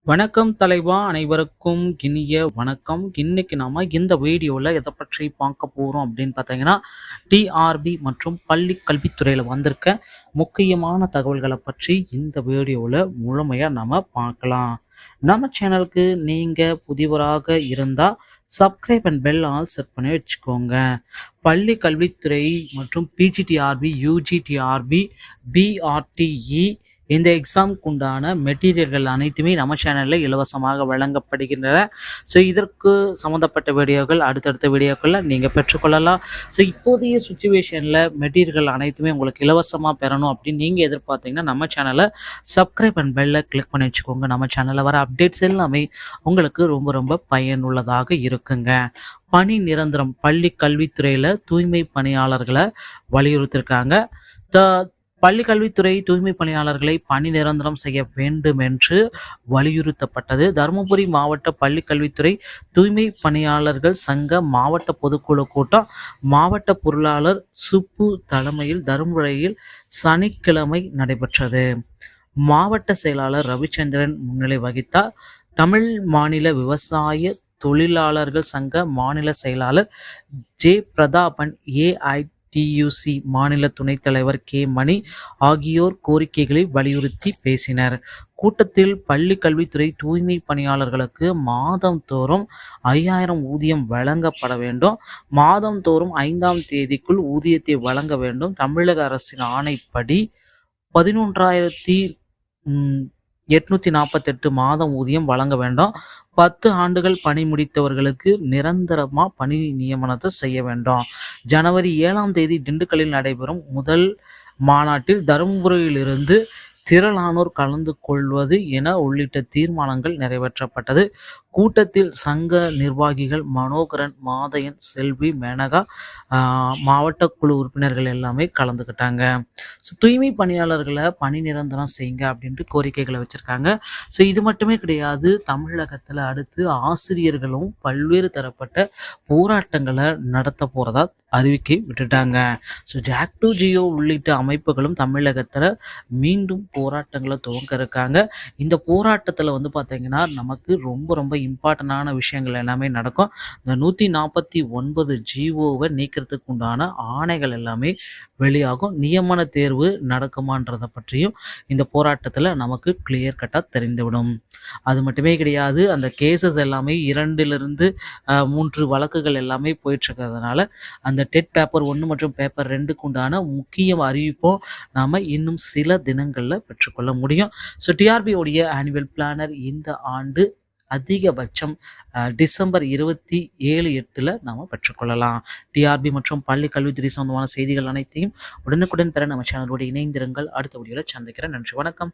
வணக்கம் தலைவா, அனைவருக்கும் இனிய வணக்கம். இன்னைக்கு நாம இந்த வீடியோல எதை பற்றி பார்க்க போறோம் அப்படின்னு பார்த்தீங்கன்னா, டிஆர்பி மற்றும் பள்ளி கல்வித்துறையில வந்திருக்க முக்கியமான தகவல்களை பற்றி இந்த வீடியோல முழுமையா நாம பார்க்கலாம். நம்ம சேனலுக்கு நீங்க புதியவராக இருந்தா subscribe and bell all set பண்ணி வச்சுக்கோங்க. பள்ளி கல்வித்துறை மற்றும் பிஜிடிஆர்பி, யூஜிடிஆர்பி, பிஆர்டிஇ இந்த எக்ஸாமுக்கு உண்டான மெட்டீரியல்கள் அனைத்துமே நம்ம சேனலில் இலவசமாக வழங்கப்படுகின்றன. ஸோ இதற்கு சம்மந்தப்பட்ட வீடியோக்கள் அடுத்தடுத்த வீடியோக்களில் நீங்கள் பெற்றுக்கொள்ளலாம். ஸோ இப்போதைய சுச்சுவேஷனில் மெட்டீரியல்கள் அனைத்துமே உங்களுக்கு இலவசமாக பெறணும் அப்படின்னு நீங்கள் எதிர்பார்த்தீங்கன்னா நம்ம சேனலை சப்ஸ்கிரைப் அண்ட் பெல்லை கிளிக் பண்ணி வச்சுக்கோங்க. நம்ம சேனலில் வர அப்டேட்ஸ் எல்லாமே உங்களுக்கு ரொம்ப ரொம்ப பயனுள்ளதாக இருக்குங்க. பணி நிரந்தரம் பள்ளி கல்வித்துறையில் தூய்மை பணியாளர்களை வலியுறுத்தியிருக்காங்க. பள்ளி கல்வித்துறை தூய்மை பணியாளர்களை பணி நிரந்தரம் செய்ய வேண்டும் என்று வலியுறுத்தப்பட்டது. தருமபுரி மாவட்ட பள்ளி கல்வித்துறை தூய்மை பணியாளர்கள் சங்க மாவட்ட பொதுக்குழு கூட்டம் மாவட்ட பொருளாளர் சுப்பு தலைமையில் தருமபுரியில் சனிக்கிழமை நடைபெற்றது. மாவட்ட செயலாளர் ரவிச்சந்திரன் முன்னிலை வகித்தார். தமிழ் மாநில விவசாய தொழிலாளர்கள் சங்க மாநில செயலாளர் ஜே பிரதாபன், ஏஐடியூசி மாநில துணைத் தலைவர் கே மணி ஆகியோர் கோரிக்கைகளை வலியுறுத்தி பேசினர். கூட்டத்தில் பள்ளி கல்வித்துறை தூய்மை பணியாளர்களுக்கு மாதந்தோறும் 5000 ஊதியம் வழங்கப்பட வேண்டும். மாதந்தோறும் 5ஆம் தேதிக்குள் ஊதியத்தை வழங்க வேண்டும். தமிழக அரசின் ஆணைப்படி 11,848 மாதம் ஊதியம் வழங்க வேண்டும். 10 ஆண்டுகள் பணி முடித்தவர்களுக்கு நிரந்தரமா பணி நியமனத்தை செய்ய வேண்டும். ஜனவரி 7ஆம் தேதி திண்டுக்கல்லில் நடைபெறும் முதல் மாநாட்டில் தருமபுரியிலிருந்து திரளானோர் கலந்து கொள்வது என உள்ளிட்ட தீர்மானங்கள் நிறைவேற்றப்பட்டது. கூட்டத்தில் சங்க நிர்வாகிகள் மனோகரன், மாதையன், செல்வி, மேனகா, மாவட்ட குழு உறுப்பினர்கள் எல்லாமே கலந்துக்கிட்டாங்க. ஸோ தூய்மை பணியாளர்களை பணி நிரந்தரம் செய்யுங்க அப்படின்ட்டு கோரிக்கைகளை வச்சுருக்காங்க. ஸோ இது மட்டுமே கிடையாது, தமிழகத்தில் அடுத்து ஆசிரியர்களும் பல்வேறு தரப்பட்ட போராட்டங்களை நடத்த போகிறதா அறிவிக்கை விட்டுட்டாங்க. ஸோ ஜாக்டோ ஜியோ உள்ளிட்ட அமைப்புகளும் தமிழகத்தில் மீண்டும் போராட்டங்களை துவங்க இருக்காங்க. இந்த போராட்டத்தில் பார்த்தீங்கன்னா நமக்கு ரொம்ப ரொம்ப இம்பார்ட்டண்டான விஷயங்கள் எல்லாமே நடக்கும். இந்த 149 ஜிஓவை நீக்கிறதுக்கு உண்டான ஆணைகள் எல்லாமே வெளியாகும். நியமன தேர்வு நடக்குமான்றதை பற்றியும் இந்த போராட்டத்தில் நமக்கு கிளியர் கட்டாக தெரிந்துவிடும். அது மட்டுமே கிடையாது, அந்த கேசஸ் எல்லாமே 2லிருந்து 3 வழக்குகள் எல்லாமே போயிட்டு இருக்கிறதுனால அந்த டெட் பேப்பர் 1 மற்றும் பேப்பர் 2க்கு உண்டான முக்கிய அறிவிப்பும் நாம் இன்னும் சில தினங்களில் பெற்றுக்கொள்ள முடியும். ஸோ டிஆர்பியோடைய ஆனுவல் பிளானர் இந்த ஆண்டு அதிகபட்சம் டிசம்பர் 27/8 நாம் பெற்றுக்கொள்ளலாம். டிஆர்பி மற்றும் பள்ளி கல்வித்துறை சம்பந்தமான செய்திகள் அனைத்தையும் உடனுக்குடன் பெற நம்ம சேனலோடு இணைந்திருங்கள். அடுத்த வீடியோவில் சந்திக்கிறேன். நன்றி, வணக்கம்.